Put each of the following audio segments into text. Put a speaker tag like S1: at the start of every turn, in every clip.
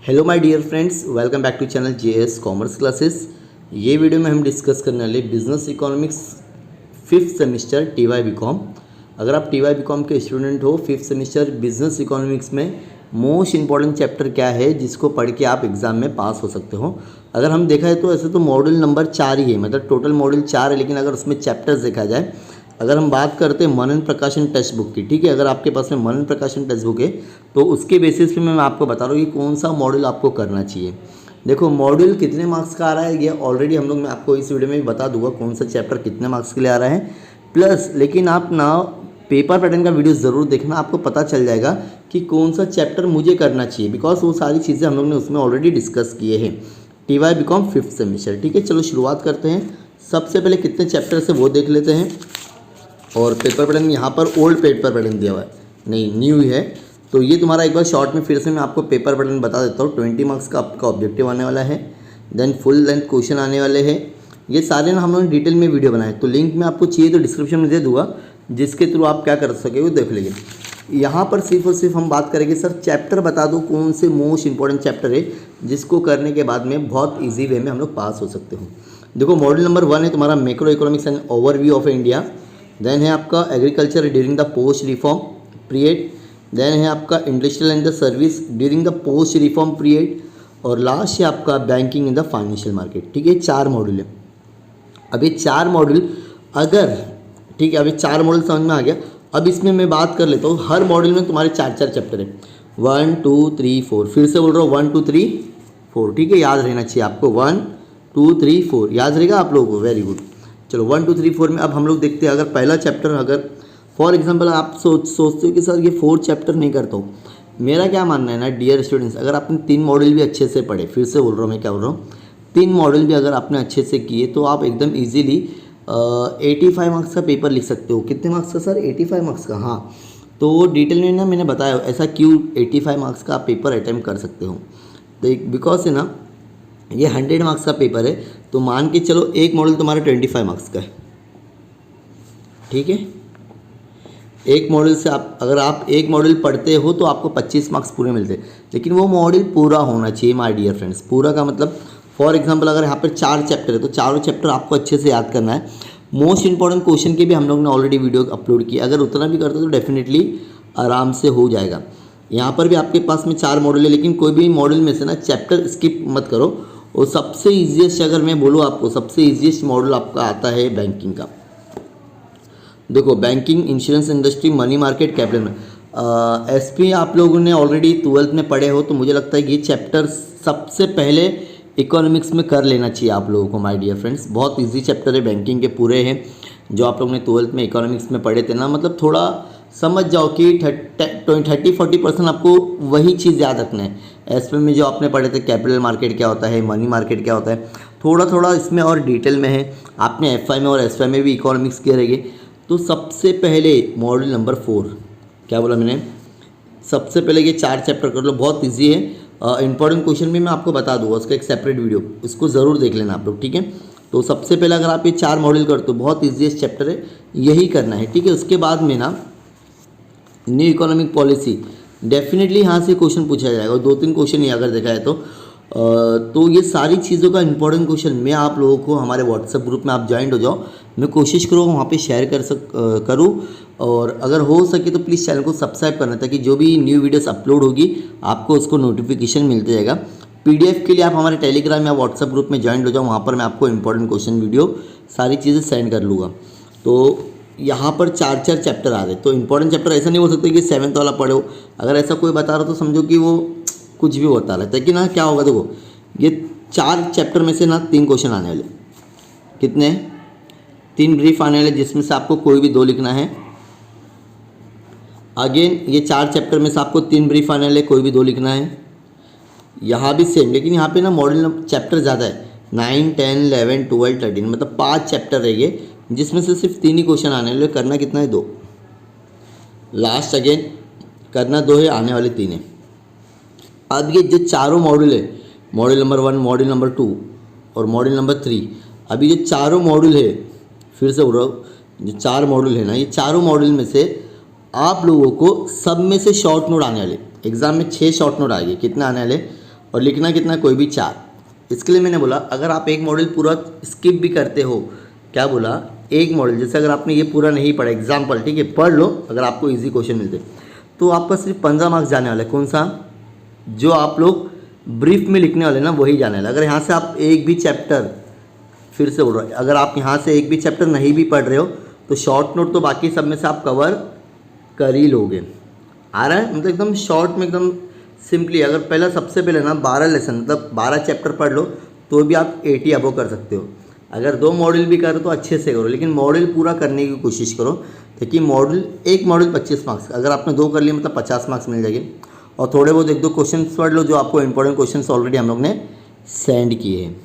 S1: Hello my dear friends, welcome back to channel JS commerce classes. ये video में हम discuss करने वाले business economics 5th semester TY BCom. अगर आप टीवाई बीकॉम के स्टूडेंट हो, 5th सेमेस्टर बिजनेस इकोनॉमिक्स में मोस्ट इंपॉर्टेंट चैप्टर क्या है जिसको पढ़ के आप एग्जाम में पास हो सकते हो। अगर हम देखा है तो ऐसे तो मॉड्यूल नंबर 4 ही है, मतलब टोटल मॉड्यूल 4 है, लेकिन अगर उसमें चैप्टर्स देखा जाए, अगर हम बात करते हैं मनन प्रकाशन टेक्स्ट बुक की, ठीक है, अगर आपके पास में मनन प्रकाशन टेक्स्ट बुक है तो उसके बेसिस पे मैं आपको बता रहा हूँ कि कौन सा मॉड्यूल आपको करना चाहिए। देखो मॉड्यूल कितने मार्क्स का आ रहा है ये ऑलरेडी हम लोग, मैं आपको इस वीडियो में भी बता दूंगा कौन सा चैप्टर कितने मार्क्स के लिए आ रहा है। प्लस लेकिन आप ना पेपर पैटर्न का वीडियो ज़रूर देखना, आपको पता चल जाएगा कि कौन सा चैप्टर मुझे करना चाहिए, बिकॉज वो सारी चीज़ें हम लोग ने उसमें ऑलरेडी डिस्कस किए हैं। टीवाई बीकॉम 5th सेमेस्टर, ठीक है। चलो शुरुआत करते हैं। सबसे पहले कितने चैप्टर्स है वो देख लेते हैं। और पेपर पैटर्न यहाँ पर ओल्ड पेपर पैटर्न दिया हुआ है, नहीं न्यू है। तो ये तुम्हारा एक बार शॉर्ट में फिर से मैं आपको पेपर पैटर्न बता देता हूँ। 20 मार्क्स का आपका ऑब्जेक्टिव आने वाला है, देन फुल लेंथ क्वेश्चन आने वाले हैं। ये सारे ना हम लोगों ने डिटेल में वीडियो बनाए, तो लिंक में आपको चाहिए तो डिस्क्रिप्शन में दे दूँगा, जिसके थ्रू आप क्या कर सके वो देख लीजिए। यहाँ पर सिर्फ और सिर्फ हम बात करेंगे, सर चैप्टर बता दो कौन से मोस्ट इंपॉर्टेंट चैप्टर है जिसको करने के बाद में बहुत ईजी वे में हम लोग पास हो सकते हो। देखो मॉड्यूल नंबर 1 है तुम्हारा macro economics and overview of India. Then है आपका agriculture during the post reform period. Then है आपका industrial and the service during the post reform period. और लास्ट है आपका banking in the financial market, ठीक है। 4 मॉड्यूल है। अब ये 4 मॉड्यूल अगर, ठीक है, अभी 4 मॉड्यूल समझ में आ गया। अब इसमें मैं बात कर लेता हूँ, हर मॉड्यूल में तुम्हारे 4 चैप्टर है, 1 2 3 4। फिर से बोल रहा हूँ 1 2 3 4, ठीक है, याद रहना चाहिए आपको। 1 2 3 4 याद रहेगा आप लोगों को, वेरी गुड। चलो 1 2 3 4 में अब हम लोग देखते हैं। अगर पहला चैप्टर, अगर फॉर एग्जांपल आप सोचते हो कि सर ये 4 चैप्टर नहीं करता हूँ, मेरा क्या मानना है ना डियर स्टूडेंट्स, अगर आपने 3 मॉड्यूल भी अच्छे से पढ़े, फिर से बोल रहा हूँ मैं क्या बोल रहा हूँ, 3 मॉड्यूल भी अगर आपने अच्छे से किए तो आप एकदम ईजिली 85 मार्क्स का पेपर लिख सकते हो। कितने मार्क्स का सर? 85 मार्क्स का, हाँ। तो डिटेल में ना मैंने बताया ऐसा क्यों 85 मार्क्स का आप पेपर अटैम्प्ट कर सकते हो। तो बिकॉज है ना ये 100 मार्क्स का पेपर है, तो मान के चलो एक मॉडल तुम्हारा 25 मार्क्स का है, ठीक है। एक मॉडल से अगर आप एक मॉडल पढ़ते हो तो आपको 25 मार्क्स पूरे मिलते हैं, लेकिन वो मॉडल पूरा होना चाहिए माय डियर फ्रेंड्स। पूरा का मतलब फॉर एग्जांपल अगर यहाँ पर 4 चैप्टर है तो चारों चैप्टर आपको अच्छे से याद करना है। मोस्ट इंपॉर्टेंट क्वेश्चन के भी हम लोग ने ऑलरेडी वीडियो अपलोड किया, अगर उतना भी करते तो डेफिनेटली आराम से हो जाएगा। यहाँ पर भी आपके पास में 4 मॉडल है, लेकिन कोई भी मॉडल में से ना चैप्टर स्किप मत करो। और सबसे ईजीएस्ट, अगर मैं बोलूँ आपको, सबसे ईजीएस्ट मॉडल आपका आता है बैंकिंग का। देखो banking, insurance industry, money market, capital SP आप लोगों ने ऑलरेडी 12th में पढ़े हो, तो मुझे लगता है कि ये चैप्टर सबसे पहले इकोनॉमिक्स में कर लेना चाहिए आप लोगों को माय डियर फ्रेंड्स। बहुत इजी चैप्टर है, बैंकिंग के पूरे हैं जो आप लोगों ने 12th में इकोनॉमिक्स में पढ़े थे ना। मतलब थोड़ा समझ जाओ कि 30-40% आपको वही चीज़ याद रखना है। एसपी में जो आपने पढ़े थे कैपिटल मार्केट क्या होता है, मनी मार्केट क्या होता है, थोड़ा थोड़ा इसमें और डिटेल में है। आपने एफआई में और एसवाई में भी इकोनॉमिक्स किए रहेंगे। तो सबसे पहले मॉड्यूल नंबर 4, क्या बोला मैंने, सबसे पहले ये 4 चैप्टर कर लो, बहुत ईजी है। इंपॉर्टेंट क्वेश्चन भी मैं आपको बता दूंगा, उसका एक सेपरेट वीडियो, उसको ज़रूर देख लेना आप लोग, ठीक है। तो सबसे पहले अगर आप ये 4 मॉड्यूल करते हो, बहुत ईजीएस्ट चैप्टर है, यही करना है, ठीक है। उसके बाद में ना न्यू इकोनॉमिक पॉलिसी, डेफिनेटली यहाँ से क्वेश्चन पूछा जाएगा, और 2-3 क्वेश्चन ही अगर देखा है तो ये सारी चीज़ों का इंपॉर्टेंट क्वेश्चन मैं आप लोगों को हमारे व्हाट्सएप ग्रुप में आप ज्वाइन हो जाओ, मैं कोशिश करूँ वहाँ पे शेयर करूँ। और अगर हो सके तो प्लीज़ चैनल को सब्सक्राइब करना, ताकि जो भी न्यू वीडियोस अपलोड होगी आपको उसको नोटिफिकेशन मिलते जाएगा। पीडीएफ के लिए आप हमारे टेलीग्राम या व्हाट्सएप ग्रुप में ज्वाइन हो जाओ, वहाँ पर मैं आपको इंपॉर्टेंट क्वेश्चन वीडियो सारी चीज़ें सेंड कर लूँगा। तो यहाँ पर 4 चैप्टर आ गए, तो इंपॉर्टेंट चैप्टर ऐसा नहीं हो सकता कि 7th वाला पढ़ो। अगर ऐसा कोई बता रहा तो समझो कि वो कुछ भी बता रहा है कि ना, क्या होगा। देखो ये 4 चैप्टर में से ना 3 क्वेश्चन आने वाले, कितने, 3 ब्रीफ आने वाले, जिसमें से आपको कोई भी 2 लिखना है। अगेन ये 4 चैप्टर में से आपको 3 ब्रीफ आने वाले, कोई भी 2 लिखना है। यहाँ भी सेम, लेकिन यहाँ पे ना मॉडल चैप्टर ज़्यादा है, 9 10 11 12 13, मतलब 5 चैप्टर रहेंगे, जिसमें से सिर्फ 3 ही क्वेश्चन आने वाले। करना कितना है, 2। लास्ट अगेन करना 2 है, आने वाले 3 है। अब ये जो चारों मॉड्यूल है, मॉड्यूल नंबर 1, मॉड्यूल नंबर 2 और मॉड्यूल नंबर 3, अभी जो चारों मॉड्यूल है, फिर से बोल रहा हूँ, जो 4 मॉड्यूल है ना, ये चारों मॉड्यूल में से आप लोगों को सब में से शॉर्ट नोट आने वाले। एग्जाम में 6 शॉर्ट नोट आएंगे, कितने आने वाले, और लिखना कितना, कोई भी 4। इसके लिए मैंने बोला अगर आप एक मॉडल पूरा स्किप भी करते हो, क्या बोला, एक मॉडल जैसे अगर आपने ये पूरा नहीं पढ़ा एग्जाम्पल, ठीक है, पढ़ लो, अगर आपको ईजी क्वेश्चन मिलते तो आपका सिर्फ 15 मार्क्स जाने वाला है। कौन सा, जो आप लोग ब्रीफ में लिखने वाले ना वही जाने वाला। अगर यहाँ से आप एक भी चैप्टर, फिर से बोल रहा हूँ, अगर आप यहाँ से एक भी चैप्टर नहीं भी पढ़ रहे हो तो शॉर्ट नोट तो बाकी सब में से आप कवर कर ही लोगे। आ रहा है, मतलब एकदम शॉर्ट में एकदम सिंपली। अगर पहला सबसे पहले ना 12 लेसन मतलब 12 चैप्टर पढ़ लो तो भी आप 80 अबो कर सकते हो। अगर 2 मॉडल भी करो तो अच्छे से करो, लेकिन मॉडल पूरा करने की कोशिश करो, ताकि मॉडल, एक मॉडल 25 मार्क्स, अगर आपने 2 कर लिए मतलब 50 मार्क्स मिल जाएंगे। और थोड़े बहुत 1-2 क्वेश्चन पढ़ लो जो आपको इंपॉर्टेंट क्वेश्चन ऑलरेडी हम लोग ने सेंड किए हैं।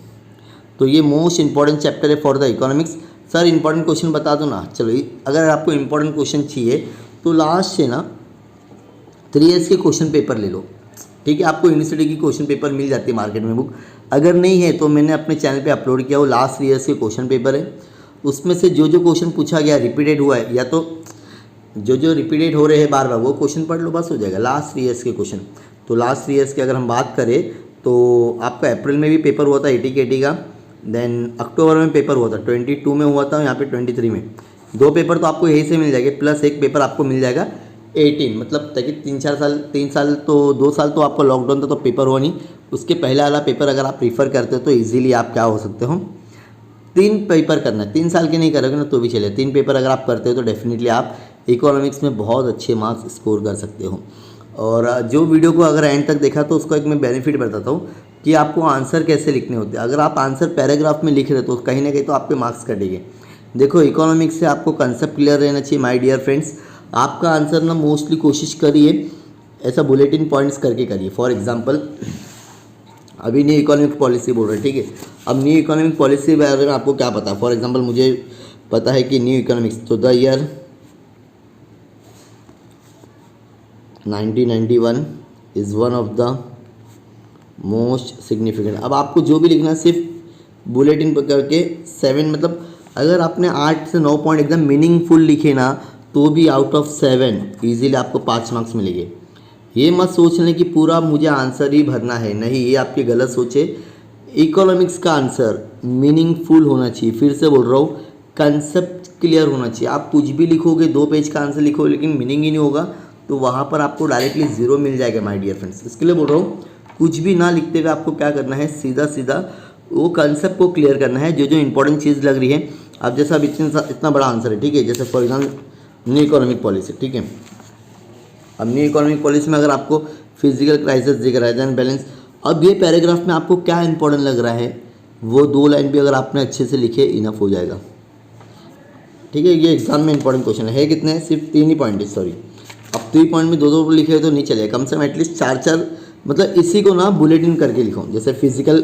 S1: तो ये मोस्ट इंपॉर्टेंट चैप्टर है for the economics. Sir important question बता दो ना, चलो अगर आपको इंपॉर्टेंट क्वेश्चन चाहिए तो लास्ट से ना 3 ईयर्स के क्वेश्चन पेपर ले लो, ठीक है। आपको यूनिवर्सिटी की क्वेश्चन पेपर मिल जाती है मार्केट में बुक, अगर नहीं है तो मैंने अपने चैनल पे अपलोड किया, वो लास्ट 3 ईयर्स के क्वेश्चन पेपर है। उसमें से जो जो क्वेश्चन पूछा गया रिपीटेड हुआ है, या तो जो रिपीटेड हो रहे हैं बार बार, वो क्वेश्चन पढ़ लो, बस हो जाएगा। लास्ट 3 ईयर्स के क्वेश्चन, तो लास्ट 3 ईयर्स की अगर हम बात करें तो आपका अप्रैल में भी पेपर हुआ था 80 KT का, देन अक्टूबर में पेपर हुआ था 22 में हुआ था, यहाँ पे 23 में। 2 पेपर तो आपको यही से मिल जाएंगे, प्लस एक पेपर आपको मिल जाएगा 18, मतलब ताकि 3 साल तो 2 साल तो आपका लॉकडाउन था तो पेपर हुआ नहीं। उसके पहला वाला पेपर अगर आप प्रीफर करते हो तो इजीली आप क्या हो सकते हो, 3 पेपर करना है। 3 साल के नहीं करोगे ना तो भी चले, 3 पेपर अगर आप करते हो तो डेफिनेटली आप इकोनॉमिक्स में बहुत अच्छे मार्क्स स्कोर कर सकते हो। और जो वीडियो को अगर एंड तक देखा तो उसका एक मैं बेनिफिट बताता हूँ कि आपको आंसर कैसे लिखने होते हैं। अगर आप आंसर पैराग्राफ में लिख रहे हो तो कहीं ना कहीं तो आपके मार्क्स कटेंगे। देखो इकोनॉमिक्स से आपको कंसेप्ट क्लियर रहना चाहिए माय डियर फ्रेंड्स। आपका आंसर ना मोस्टली कोशिश करिए ऐसा बुलेटिन पॉइंट्स करके करिए। फॉर एग्जांपल अभी न्यू इकोनॉमिक पॉलिसी बोल रहे हैं, ठीक है। अब न्यू इकोनॉमिक पॉलिसी के बारे में आपको क्या पता है, फॉर एग्जांपल मुझे पता है कि न्यू इकोनॉमिक्स तो the year 1991 is one of the most significant. अब आपको जो भी लिखना है सिर्फ बुलेटिन पर करके 7, मतलब अगर आपने 8 से 9 पॉइंट एकदम मीनिंगफुल लिखे ना तो भी आउट ऑफ 7 इजीली आपको 5 मार्क्स मिलेंगे। ये मत सोच लें कि पूरा मुझे आंसर ही भरना है, नहीं, ये आपकी गलत सोच है। इकोनॉमिक्स का आंसर मीनिंगफुल होना चाहिए, फिर से बोल रहा हूँ, कंसेप्ट क्लियर होना चाहिए। आप कुछ भी लिखोगे, 2 पेज का आंसर लिखोगे लेकिन मीनिंग ही नहीं होगा तो वहाँ पर आपको डायरेक्टली 0 मिल जाएगा माय डियर फ्रेंड्स। इसके लिए बोल रहा हूँ कुछ भी ना लिखते हुए आपको क्या करना है, सीधा सीधा वो कंसेप्ट को क्लियर करना है, जो जो इंपॉर्टेंट चीज़ लग रही है। अब जैसा अब इतना बड़ा आंसर है, ठीक है, जैसे for example new economic policy, ठीक है। अब न्यू इकोनॉमिक पॉलिसी में अगर आपको फिजिकल क्राइसिस दिख रहा है, देन बैलेंस, अब ये पैराग्राफ में आपको क्या इंपॉर्टेंट लग रहा है वो 2 लाइन भी अगर आपने अच्छे से लिखे इनफ हो जाएगा, ठीक है। ये एग्जाम में इंपॉर्टेंट क्वेश्चन है कितने हैं, सिर्फ 3 ही पॉइंट है, सॉरी। अब 3 पॉइंट में 2-2 लिखे तो नहीं चलेगा, कम से कम एटलीस्ट 4-4, मतलब इसी को ना बुलेटिन करके लिखो। जैसे फिजिकल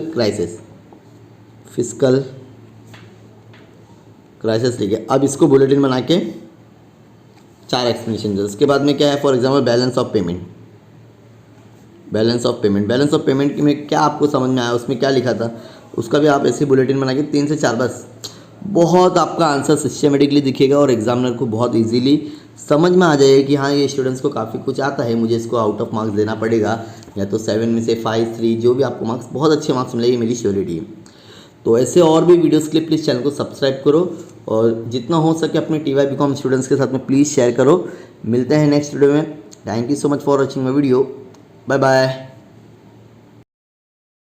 S1: क्राइसिस लिखे, अब इसको बुलेटिन बना के 4 एक्सप्लेनेशन दे। उसके बाद में क्या है, for example balance of payment में क्या आपको समझ में आया, उसमें क्या लिखा था, उसका भी आप ऐसे बुलेटिन बना के 3 से 4, बस बहुत आपका आंसर सिस्टमेटिकली दिखेगा और एग्जामिनर को बहुत इजीली समझ में आ जाएगा कि हाँ ये स्टूडेंट्स को काफ़ी कुछ आता है, मुझे इसको आउट ऑफ मार्क्स देना पड़ेगा, या तो 7 में से 5, 3 जो भी आपको मार्क्स, बहुत अच्छे मार्क्स मिलेंगे, मेरी श्योरिटी है। तो ऐसे और भी वीडियोस के लिए प्लीज़ चैनल को सब्सक्राइब करो और जितना हो सके अपने TY BCom स्टूडेंट्स के साथ में प्लीज़ शेयर करो। मिलते हैं नेक्स्ट वीडियो में। Thank you so much for watching my video, bye bye.